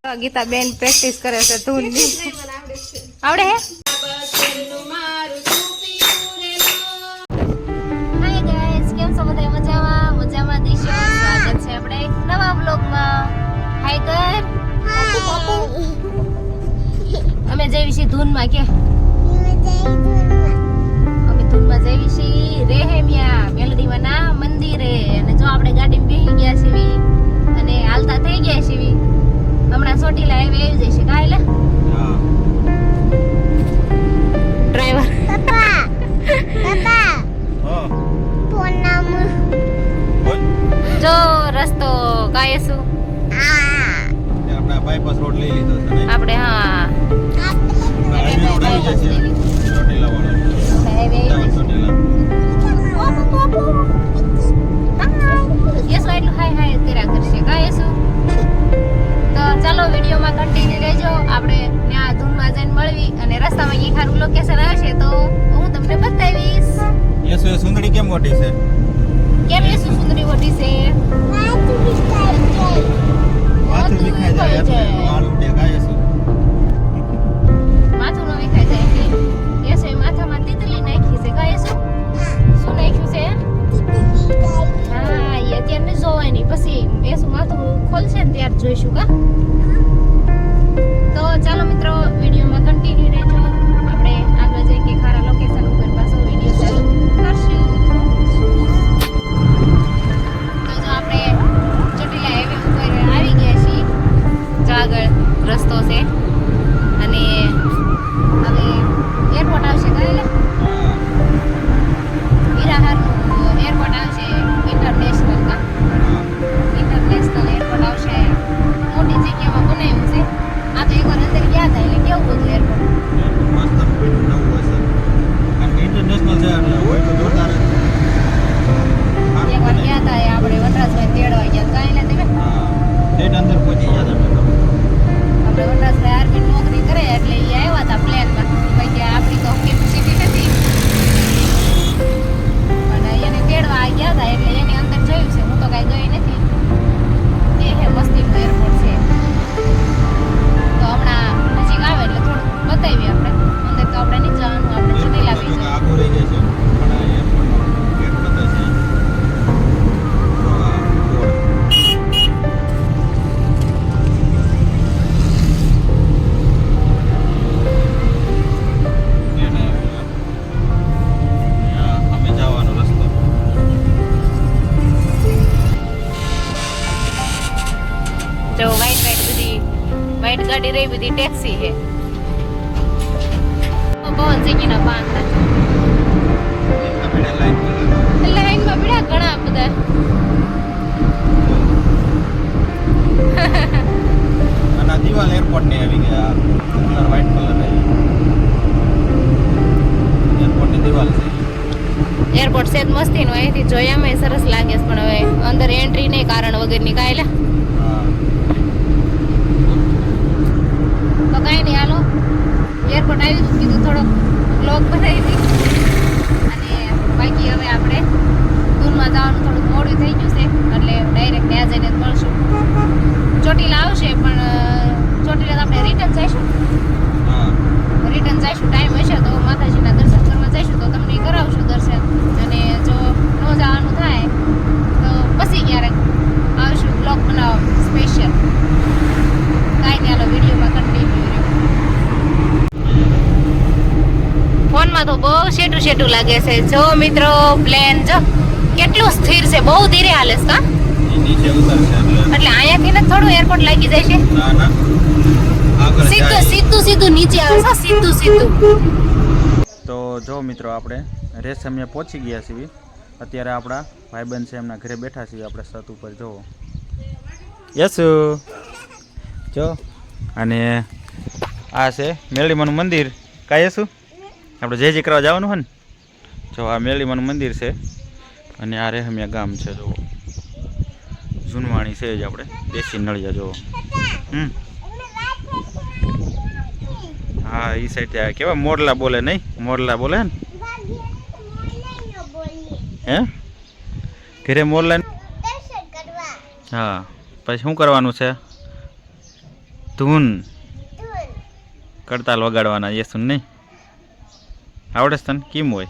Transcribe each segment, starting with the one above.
ગીતા બેન પ્રેક્ટિસ કરે છે ધૂનની. આવડે હે? હાય ગાઈસ, કેમ છો બધા? મજામાં મજામાં દીશો. સ્વાગત છે આપણે એક નવા વ્લોગમાં. હાય કર. અમે જઈએ છીએ ધૂનમાં કે અમે ધૂનમાં જઈએ છીએ રેહેમિયા મેલડીમાં ના મંદિરે. અને જો આપણે ગાડીમાં બેસી ગયા છીએ અને હાલતા થઈ ગયા છીએ. હમણાં ચોટીલા આવી જશે કાલે. ડ્રાઈવર પપ્પા ફોન નામ જો રસ્તો કાય શું આપણે બાયપાસ રોડ લઈ લીધો છે ને આપણે. હા હાઈવે રોડ આવી જશે ચોટીલા વાળો ચોટીલા યસ એટલું હાય હાય કર્યા કરશે કાય શું. તો ચાલો વિડીયોમાં કન્ટિન્યુ રહેજો. આપણે ત્યાં ધૂનમાં જઈને મળવી અને રસ્તામાં એક સારું લોકેશન આવશે તો હું તમને બતાવીશ. યસ એ સુંદરી કેમ મોટી છે? કેમ એ સુંદરી મોટી છે? માથું વિખાઈ જાય એટલે વાળ ઉડે કાય છે માથું નો વિખાઈ જાય એટલે યસ એ માથામાં તીતલી નાખી છે કાય શું નાખ્યું છે? હા એ અત્યારે જોવાની પછી એ શું માથું ખોલશે ને ત્યારે જોઈશું કા. તો ચાલો મિત્રો વિડીયોમાં કન્ટિન્યુ રહેજો. આપણે આગળ જઈ કે ખારા લોકેશન ઉપર પાછો વિડીયો ચાલુ કરશું. તો જો આપણે ચોટીલા હાઈવે ઉપર આવી ગયા છીએ. જો આગળ રસ્તો છે અને હવે એરપોર્ટ આવશે કાલે હીરાહારનું એરપોર્ટ આવશે ઇન્ટરનેશનલ કા ઇન્ટરનેશનલ એરપોર્ટ આવશે. મોટી જગ્યામાં બનાવ્યું છે. આ તો એકવાર અંદર ગયા હતા એટલે કેવું હતું એરપોર્ટ? મસ્ત નવું હશે કારણ કે ઇન્ટરનેશનલ છે એટલે હોય તો જોરદાર જ. એકવાર ગયા હતા આપણે વનરાજભાઈ તેડવા ગયા કાંઈ ને તમે હા ડેટ અંદર પહોંચી ગયા તમે તો આપણે વનરાજભાઈ આર્મી નોકરી કરે એટલે એ આવ્યા હતા પ્લેનમાં. ભાઈ કે આપણી તો કેપેસિટી નથી અને એને તેડવા ગયા હતા એટલે એની અંદર જોયું છે. હું તો કાંઈ ગઈ નથી. એ હે મસ્તીનું એરપોર્ટ છે. તો હમણાં નજીક આવે એટલે થોડું બતાવીએ આપણે. અંદર તો આપણે નહીં જવાનું, આપણે ચોટીલા બી જવાનું. આગળ રહી જાય છે પણ આ એરપોર્ટનો ગેટ બતાવે છે તો આ બોર્ડ એને અમે જવાનો રસ્તો જો વ્હાઈટ ગાડી રહી બધી ટેક્સી છે. પવન સિંગીના પાન લાઈનમાં પડ્યા ઘણા બધા. અને દિવાલ એરપોર્ટ ને આવી ગયા કલર વ્હાઈટ કલર એરપોર્ટ ની દિવાલ છે. એરપોર્ટ સેજ મસ્તીનું અહીંથી જોયામાં સરસ લાગે છે પણ હવે અંદર એન્ટ્રી નહીં કારણ વગરની કાયલા. હા તો કાંઈ નહીં હાલો એરપોર્ટ આવી કીધું થોડો બ્લોગ બનાવી દીધું. અને બાકી હવે આપણે ધૂનમાં જવાનું થોડુંક મોડું થઈ ગયું છે એટલે ડાયરેક્ટ ત્યાં જઈને જ મળશું. ચોટીલા આવશે પણ ચોટીલા આપણે રિટર્ન જઈશું. હા રિટર્ન જઈશું ટાઈમ હશે તો માતાજીના દર્શન કરવા જઈશું તો તમને કરાવશું દર્શન. અને જો ન જવાનું થાય તો પછી ક્યારેક આવશું બ્લોગ બનાવવા સ્પેશિયલ. કાંઈ નહીં હાલો વિડીયોમાં કન્ટિન્યુ રહ્યો. ફોનમાં તો બહુ શેટું લાગે છે. જો મિત્રો પ્લેન જો કેટલું સ્થિર છે, બહુ ધીરે હાલે છે કા. એ નીચે ઉતરશે એટલે અહીંયાથી ને થોડું એરપોર્ટ લાગી જાય છે. ના આગળ સીધું નીચે આવે છે સીધું. તો જો મિત્રો આપણે રેશમિયા પહોંચી ગયા છીએ. અત્યારે આપણા ભાઈબંધ છે એમના ઘરે બેઠા છીએ આપણે છત ઉપર. જોવો યસુ જો અને આ છે મેળીમાનું મંદિર. કાંઈ શું આપણે જય જય કરવા જવાનું હોય ને. જો આ મેળીમાનું મંદિર છે અને આ રેહમિયા ગામ છે. જુઓ જૂનવાણી છે જ આપણે દેશી નળિયા. જુઓ હા એ સાઈડ કેવા મોરલા બોલે નહીં? મોરલા બોલે ને હે ઘરે મોરલા. હા પછી શું કરવાનું છે? ધૂન કરતાલ વગાડવાના યસુન નહીં આવડે છે તને કેમ હોય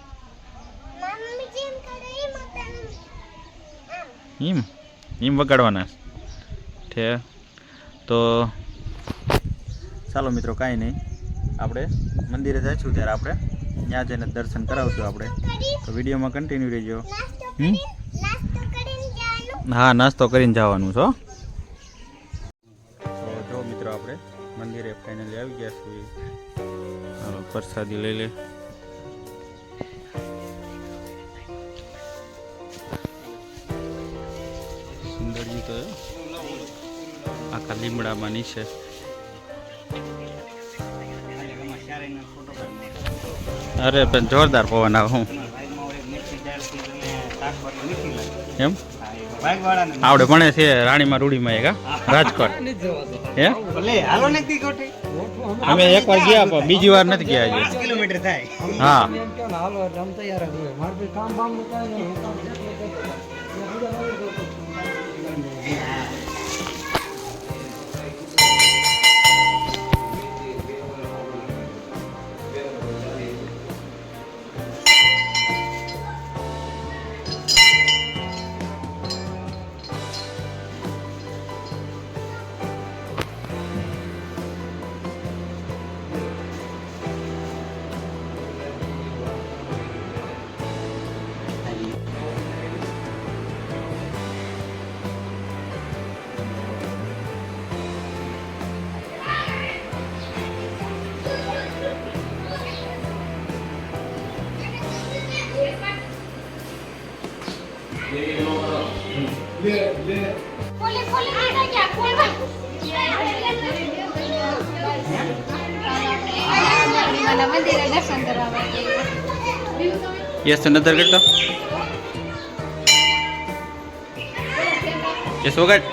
એમ વગાડવાના છે તો ચાલો મિત્રો કાંઈ નહીં આપણે મંદિરે જઈશું ત્યારે આપણે ત્યાં જઈને દર્શન કરાવશું આપણે તો વિડીયોમાં કન્ટિન્યુ રહેજો હા નાસ્તો કરીને જવાનું છો તો જો મિત્રો આપણે મંદિરે ફાઇનલી આવી ગયા છીએ ચાલો પ્રસાદી લઈ લે સુંદરજી તો આખા લીમડામાં નીચે અરે પણ જોરદાર પવન આવે હું એમ આવડે ભણે છે રાણીમાં રૂડીમાં એક રાજકોટ હે અમે એકવાર ગયા પણ બીજી વાર નથી ગયા હજી કિલોમીટર થાય હા યસ નજર કરતો યસ વગટ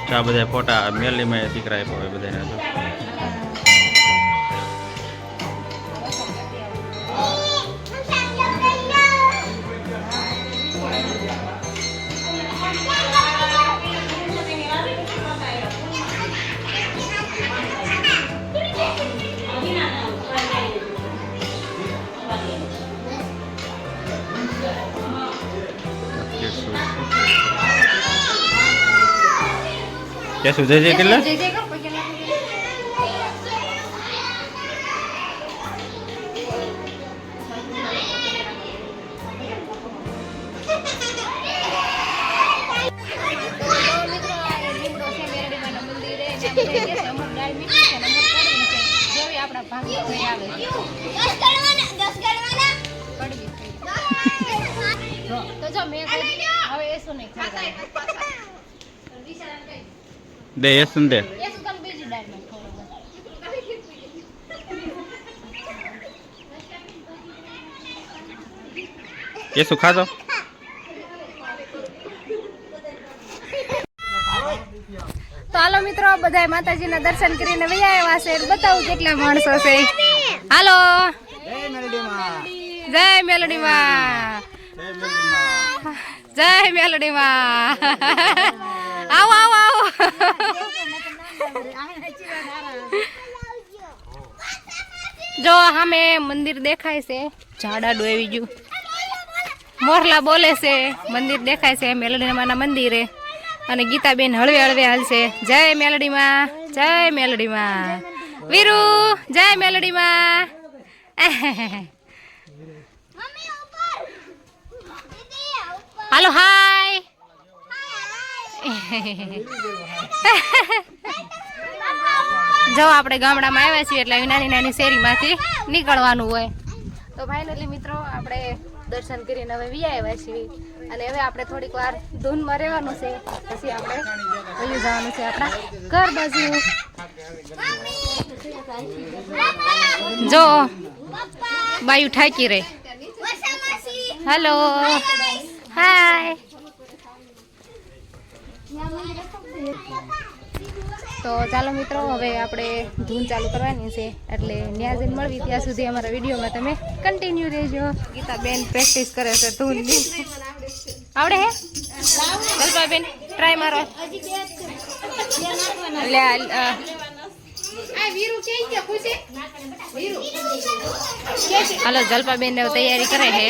આ બધા ફોટા મેલીમાં દીકરા આપ્યા હોય બધાને તો क्या सुझे जे કેટલા दे ये सुन दे ये सुखा दो તો હાલો મિત્રો બધાય માતાજીના દર્શન કરીને વયા આવ્યા છે બતાવું કેટલા માણસો છે હાલો જય મેલડીમાં જય મેલડીમાં આવો આવો આવો જો સામે મંદિર દેખાય છે ઝાડાડું આવી ગયું મોરલા બોલે છે મંદિર દેખાય છે મેલડીમાના મંદિરે અને ગીતાબેન હળવે હળવે હાલશે જય મેલડીમાં જય મેલડીમાં વીરુ જય મેલડીમાં હાલો હાય જો આપણે ગામડામાં આવ્યા છીએ એટલે નાની નાની શેરીમાંથી નીકળવાનું હોય તો ફાઇનલી મિત્રો આપણે દર્શન કરીને હવે વી આવ્યા છીએ અને હવે આપણે થોડીક વાર ધૂનમાં રહેવાનું છે પછી આપણે વયું જવાનું છે આપણા ઘર બાજુ જો બાયુ ઠાકી રે હેલો હાય તો ચાલો મિત્રો હવે આપણે ધૂન ચાલુ કરવાની છે એટલે ત્યાં જઈને મળવી ત્યાં સુધી અમારા વિડીયોમાં તમે કન્ટિન્યુ રહેજો ગીતાબેન પ્રેક્ટિસ કરે છે ધૂનની આવડે હે જલપાબેન ટ્રાય મારો એટલે હાલો જલપાબેન તૈયારી કરે છે